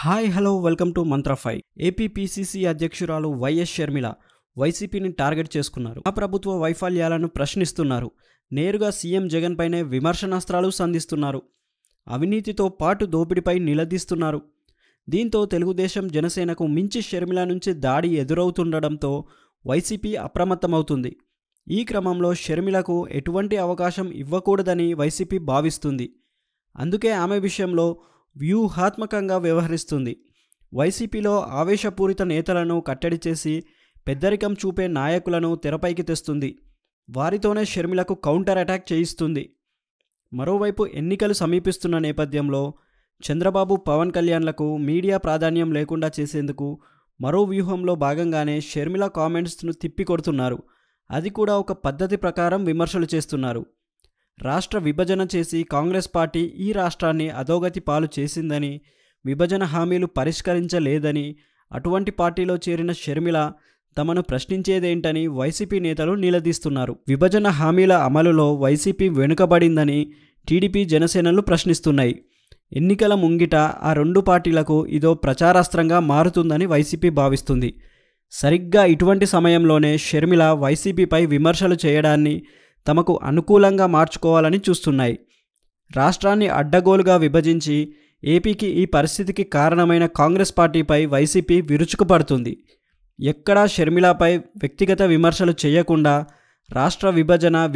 Hi hello welcome to Mantra 5. APPCC అధ్యక్షురాలు YS Sharmila వైసీపీని target చేసుకున్నారు. ఆ ప్రభుత్వ వైఫల్యాలను ప్రశ్నిస్తున్నారు. నేరుగా సీఎం జగన్ పైనే విమర్శనాస్త్రాలు సంధిస్తున్నారు. అవినీతితో పాటు దోపిడీపై నిలదీస్తున్నారు. దీంతో తెలుగుదేశం జనసేనకు మించి షర్మిల నుంచి దాడి ఎదురవుతుండడంతో వైసీపీ అప్రమత్తమవుతుంది. ఈ క్రమంలో షర్మిలకు ఎటువంటి అవకాశం ఇవ్వకూడదని వైసీపీ భావిస్తుంది. అందుకే ఆమె విషయంలో వ్యూహాత్మకంగా వ్యవహరిస్తుంది. వైసీపీలో ఆవేశపూరిత నేతలను కట్టడి చేసి పెద్దరికం చూపే నాయకులను తెరపైకి తెస్తుంది. వారితోనే షర్మిలకు కౌంటర్ అటాక్ చేయిస్తుంది. మరోవైపు ఎన్నికలు సమీపిస్తున్న నేపథ్యంలో చంద్రబాబు, పవన్ కళ్యాణ్లకు మీడియా ప్రాధాన్యం లేకుండా చేసేందుకు మరో వ్యూహంలో భాగంగానే షర్మిల కామెంట్స్ను తిప్పికొడుతున్నారు. అది కూడా ఒక పద్ధతి ప్రకారం విమర్శలు చేస్తున్నారు. రాష్ట్ర విభజన చేసి కాంగ్రెస్ పార్టీ ఈ రాష్ట్రాన్ని అధోగతి పాలు చేసిందని, విభజన హామీలు పరిష్కరించలేదని, అటువంటి పార్టీలో చేరిన షర్మిల తమను ప్రశ్నించేదేంటని వైసీపీ నేతలు నిలదీస్తున్నారు. విభజన హామీల అమలులో వైసీపీ వెనుకబడిందని టీడీపీ, జనసేనలు ప్రశ్నిస్తున్నాయి. ఎన్నికల ముంగిట ఆ రెండు పార్టీలకు ఇదో ప్రచారాస్త్రంగా మారుతుందని వైసీపీ భావిస్తుంది. సరిగ్గా ఇటువంటి సమయంలోనే షర్మిల వైసీపీపై విమర్శలు చేయడాన్ని తమకు అనుకూలంగా మార్చుకోవాలని చూస్తున్నాయి. రాష్ట్రాన్ని అడ్డగోలుగా విభజించి ఏపీకి ఈ పరిస్థితికి కారణమైన కాంగ్రెస్ పార్టీపై వైసీపీ విరుచుకుపడుతుంది. ఎక్కడా షర్మిలపై వ్యక్తిగత విమర్శలు చేయకుండా రాష్ట్ర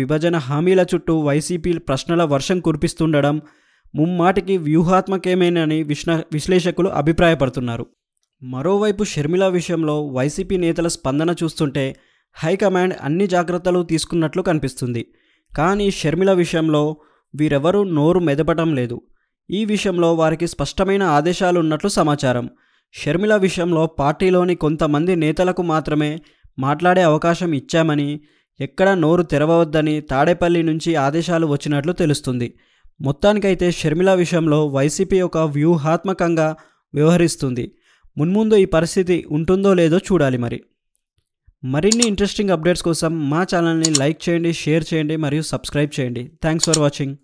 విభజన హామీల చుట్టూ వైసీపీ ప్రశ్నల వర్షం కురిపిస్తుండడం ముమ్మాటికి వ్యూహాత్మకమేనని విశ్లేషకులు అభిప్రాయపడుతున్నారు. మరోవైపు షర్మిల విషయంలో వైసీపీ నేతల స్పందన చూస్తుంటే హైకమాండ్ అన్ని జాగ్రత్తలు తీసుకున్నట్లు కనిపిస్తుంది. కానీ షర్మిల విషయంలో వీరెవరూ నోరు మెదపటం లేదు. ఈ విషయంలో వారికి స్పష్టమైన ఆదేశాలు ఉన్నట్లు సమాచారం. షర్మిల విషయంలో పార్టీలోని కొంతమంది నేతలకు మాత్రమే మాట్లాడే అవకాశం ఇచ్చామని, ఎక్కడ నోరు తెరవవద్దని తాడేపల్లి నుంచి ఆదేశాలు వచ్చినట్లు తెలుస్తుంది. మొత్తానికైతే షర్మిల విషయంలో వైసీపీ ఒక వ్యూహాత్మకంగా వ్యవహరిస్తుంది. మున్ముందు ఈ పరిస్థితి ఉంటుందో లేదో చూడాలి. మరిన్ని ఇంట్రెస్టింగ్ అప్డేట్స్ కోసం మా ఛానల్ని లైక్ చేయండి, షేర్ చేయండి మరియు సబ్స్క్రైబ్ చేయండి. Thanks for watching.